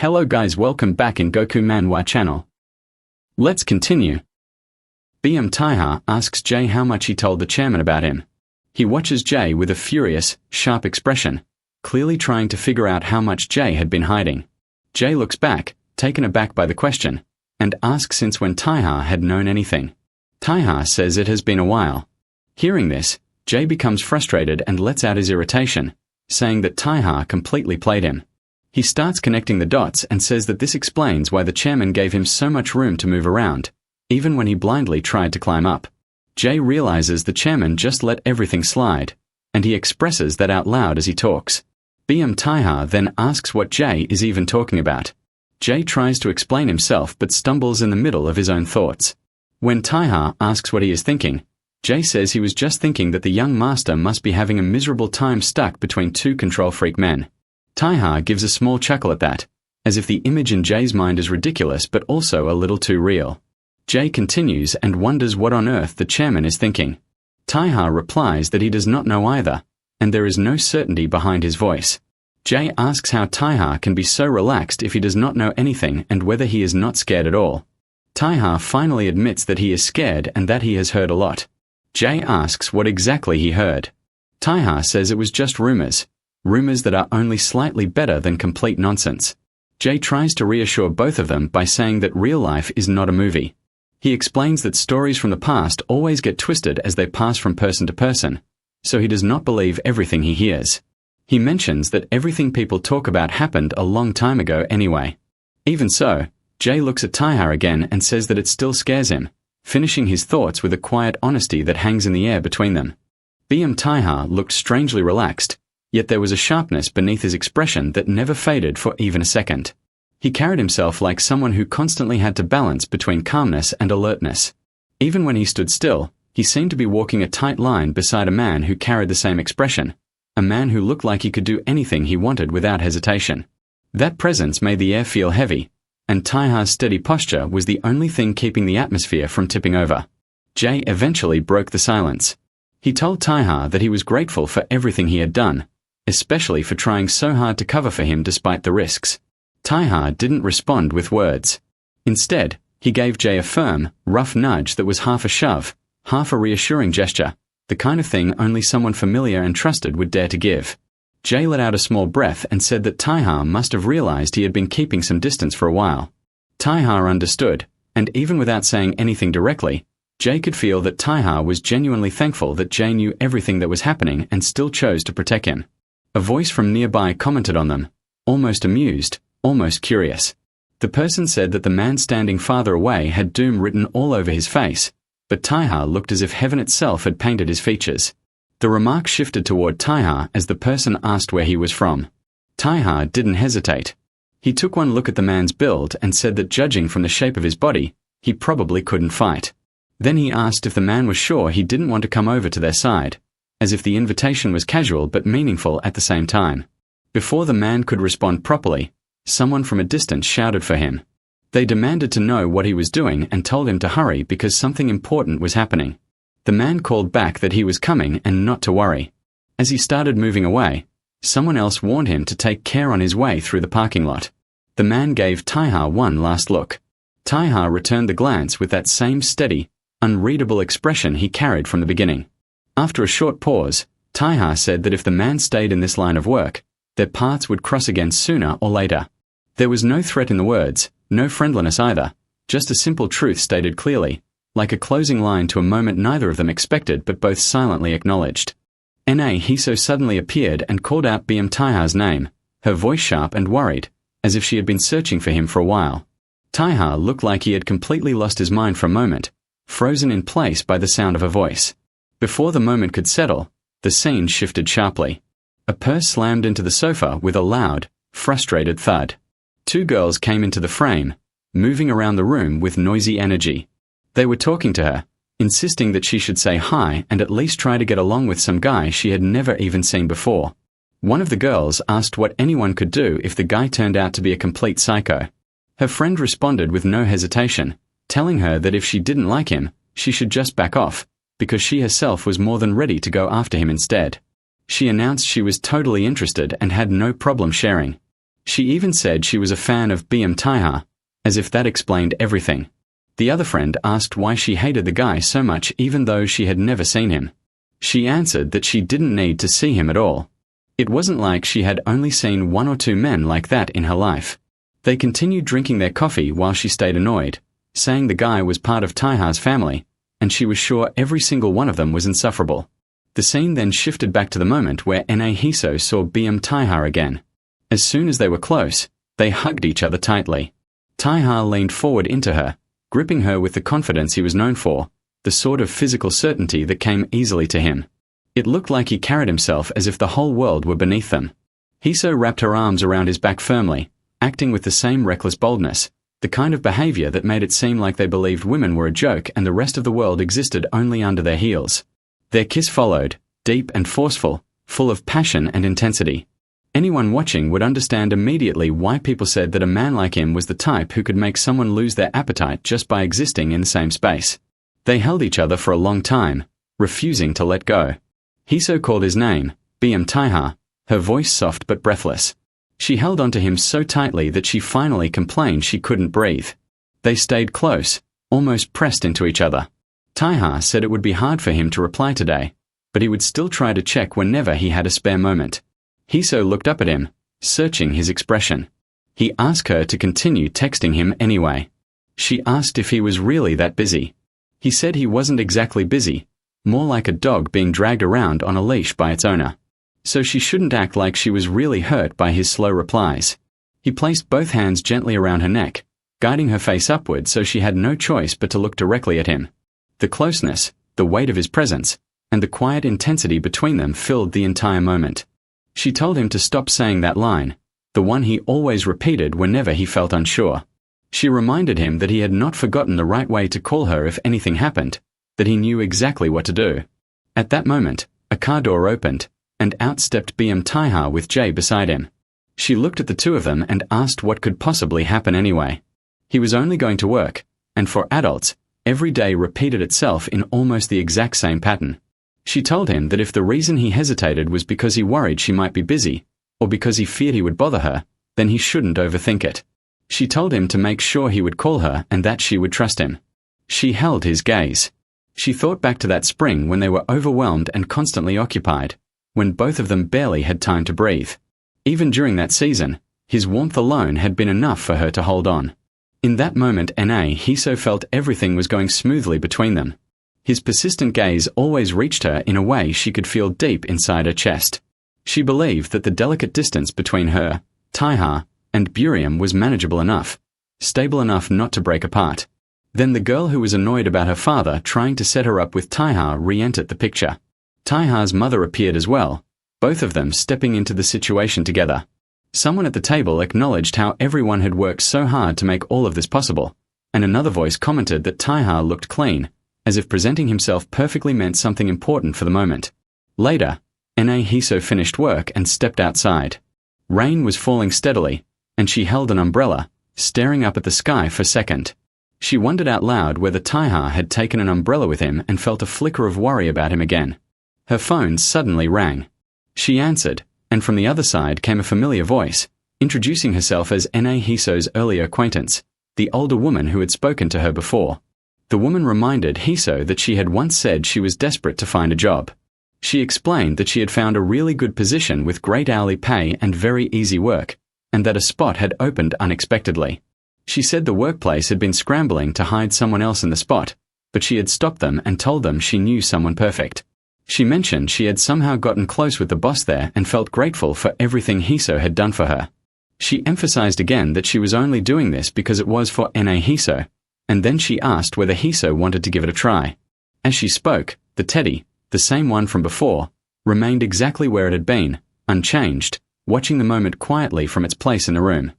Hello guys, welcome back in Goku Manhwa channel. Let's continue. BM Taiha asks Jay how much he told the chairman about him. He watches Jay with a furious, sharp expression, clearly trying to figure out how much Jay had been hiding. Jay looks back, taken aback by the question, and asks since when Taiha had known anything. Taiha says it has been a while. Hearing this, Jay becomes frustrated and lets out his irritation, saying that Taiha completely played him. He starts connecting the dots and says that this explains why the chairman gave him so much room to move around, even when he blindly tried to climb up. Jay realizes the chairman just let everything slide, and he expresses that out loud as he talks. BM Taiha then asks what Jay is even talking about. Jay tries to explain himself but stumbles in the middle of his own thoughts. When Taiha asks what he is thinking, Jay says he was just thinking that the young master must be having a miserable time stuck between two control freak men. Taiha gives a small chuckle at that, as if the image in Jay's mind is ridiculous but also a little too real. Jay continues and wonders what on earth the chairman is thinking. Taiha replies that he does not know either, and there is no certainty behind his voice. Jay asks how Taiha can be so relaxed if he does not know anything and whether he is not scared at all. Taiha finally admits that he is scared and that he has heard a lot. Jay asks what exactly he heard. Taiha says it was just rumors that are only slightly better than complete nonsense. Jay tries to reassure both of them by saying that real life is not a movie. He explains that stories from the past always get twisted as they pass from person to person, so he does not believe everything he hears. He mentions that everything people talk about happened a long time ago anyway. Even so, Jay looks at Taiha again and says that it still scares him, finishing his thoughts with a quiet honesty that hangs in the air between them. BM Taiha looked strangely relaxed, yet there was a sharpness beneath his expression that never faded for even a second. He carried himself like someone who constantly had to balance between calmness and alertness. Even when he stood still, he seemed to be walking a tight line beside a man who carried the same expression, a man who looked like he could do anything he wanted without hesitation. That presence made the air feel heavy, and Taiha's steady posture was the only thing keeping the atmosphere from tipping over. Jay eventually broke the silence. He told Taiha that he was grateful for everything he had done, especially for trying so hard to cover for him despite the risks. Taiha didn't respond with words. Instead, he gave Jay a firm, rough nudge that was half a shove, half a reassuring gesture, the kind of thing only someone familiar and trusted would dare to give. Jay let out a small breath and said that Taiha must have realized he had been keeping some distance for a while. Taiha understood, and even without saying anything directly, Jay could feel that Taiha was genuinely thankful that Jay knew everything that was happening and still chose to protect him. A voice from nearby commented on them, almost amused, almost curious. The person said that the man standing farther away had doom written all over his face, but Taiha looked as if heaven itself had painted his features. The remark shifted toward Taiha as the person asked where he was from. Taiha didn't hesitate. He took one look at the man's build and said that judging from the shape of his body, he probably couldn't fight. Then he asked if the man was sure he didn't want to come over to their side, as if the invitation was casual but meaningful at the same time. Before the man could respond properly, someone from a distance shouted for him. They demanded to know what he was doing and told him to hurry because something important was happening. The man called back that he was coming and not to worry. As he started moving away, someone else warned him to take care on his way through the parking lot. The man gave Taiha one last look. Taiha returned the glance with that same steady, unreadable expression he carried from the beginning. After a short pause, Taiha said that if the man stayed in this line of work, their paths would cross again sooner or later. There was no threat in the words, no friendliness either, just a simple truth stated clearly, like a closing line to a moment neither of them expected but both silently acknowledged. Hiso suddenly appeared and called out BM Taiha's name, her voice sharp and worried, as if she had been searching for him for a while. Taiha looked like he had completely lost his mind for a moment, frozen in place by the sound of her voice. Before the moment could settle, the scene shifted sharply. A purse slammed into the sofa with a loud, frustrated thud. Two girls came into the frame, moving around the room with noisy energy. They were talking to her, insisting that she should say hi and at least try to get along with some guy she had never even seen before. One of the girls asked what anyone could do if the guy turned out to be a complete psycho. Her friend responded with no hesitation, telling her that if she didn't like him, she should just back off, because she herself was more than ready to go after him instead. She announced she was totally interested and had no problem sharing. She even said she was a fan of BM Taiha, as if that explained everything. The other friend asked why she hated the guy so much even though she had never seen him. She answered that she didn't need to see him at all. It wasn't like she had only seen 1 or 2 men like that in her life. They continued drinking their coffee while she stayed annoyed, saying the guy was part of Taiha's family, and she was sure every single one of them was insufferable. The scene then shifted back to the moment where Hiso saw BM Taiha again. As soon as they were close, they hugged each other tightly. Taiha leaned forward into her, gripping her with the confidence he was known for, the sort of physical certainty that came easily to him. It looked like he carried himself as if the whole world were beneath them. Hiso wrapped her arms around his back firmly, acting with the same reckless boldness, the kind of behavior that made it seem like they believed women were a joke and the rest of the world existed only under their heels. Their kiss followed, deep and forceful, full of passion and intensity. Anyone watching would understand immediately why people said that a man like him was the type who could make someone lose their appetite just by existing in the same space. They held each other for a long time, refusing to let go. Hiso called his name, BM Taiha, her voice soft but breathless. She held onto him so tightly that she finally complained she couldn't breathe. They stayed close, almost pressed into each other. Taiha said it would be hard for him to reply today, but he would still try to check whenever he had a spare moment. Hiso looked up at him, searching his expression. He asked her to continue texting him anyway. She asked if he was really that busy. He said he wasn't exactly busy, more like a dog being dragged around on a leash by its owner. So she shouldn't act like she was really hurt by his slow replies. He placed both hands gently around her neck, guiding her face upward so she had no choice but to look directly at him. The closeness, the weight of his presence, and the quiet intensity between them filled the entire moment. She told him to stop saying that line, the one he always repeated whenever he felt unsure. She reminded him that he had not forgotten the right way to call her if anything happened, that he knew exactly what to do. At that moment, a car door opened, and out stepped BM Taiha with Jay beside him. She looked at the two of them and asked what could possibly happen anyway. He was only going to work, and for adults, every day repeated itself in almost the exact same pattern. She told him that if the reason he hesitated was because he worried she might be busy, or because he feared he would bother her, then he shouldn't overthink it. She told him to make sure he would call her and that she would trust him. She held his gaze. She thought back to that spring when they were overwhelmed and constantly occupied, when both of them barely had time to breathe. Even during that season, his warmth alone had been enough for her to hold on. In that moment Hiso felt everything was going smoothly between them. His persistent gaze always reached her in a way she could feel deep inside her chest. She believed that the delicate distance between her, Taiha, and Buriam was manageable enough, stable enough not to break apart. Then the girl who was annoyed about her father trying to set her up with Taiha re-entered the picture. Taiha's mother appeared as well, both of them stepping into the situation together. Someone at the table acknowledged how everyone had worked so hard to make all of this possible, and another voice commented that Taiha looked clean, as if presenting himself perfectly meant something important for the moment. Later, Hiso finished work and stepped outside. Rain was falling steadily, and she held an umbrella, staring up at the sky for a second. She wondered out loud whether Taiha had taken an umbrella with him and felt a flicker of worry about him again. Her phone suddenly rang. She answered, and from the other side came a familiar voice, introducing herself as Hiso's earlier acquaintance, the older woman who had spoken to her before. The woman reminded Hiso that she had once said she was desperate to find a job. She explained that she had found a really good position with great hourly pay and very easy work, and that a spot had opened unexpectedly. She said the workplace had been scrambling to hide someone else in the spot, but she had stopped them and told them she knew someone perfect. She mentioned she had somehow gotten close with the boss there and felt grateful for everything Hiso had done for her. She emphasized again that she was only doing this because it was for Hiso, and then she asked whether Hiso wanted to give it a try. As she spoke, the teddy, the same one from before, remained exactly where it had been, unchanged, watching the moment quietly from its place in the room.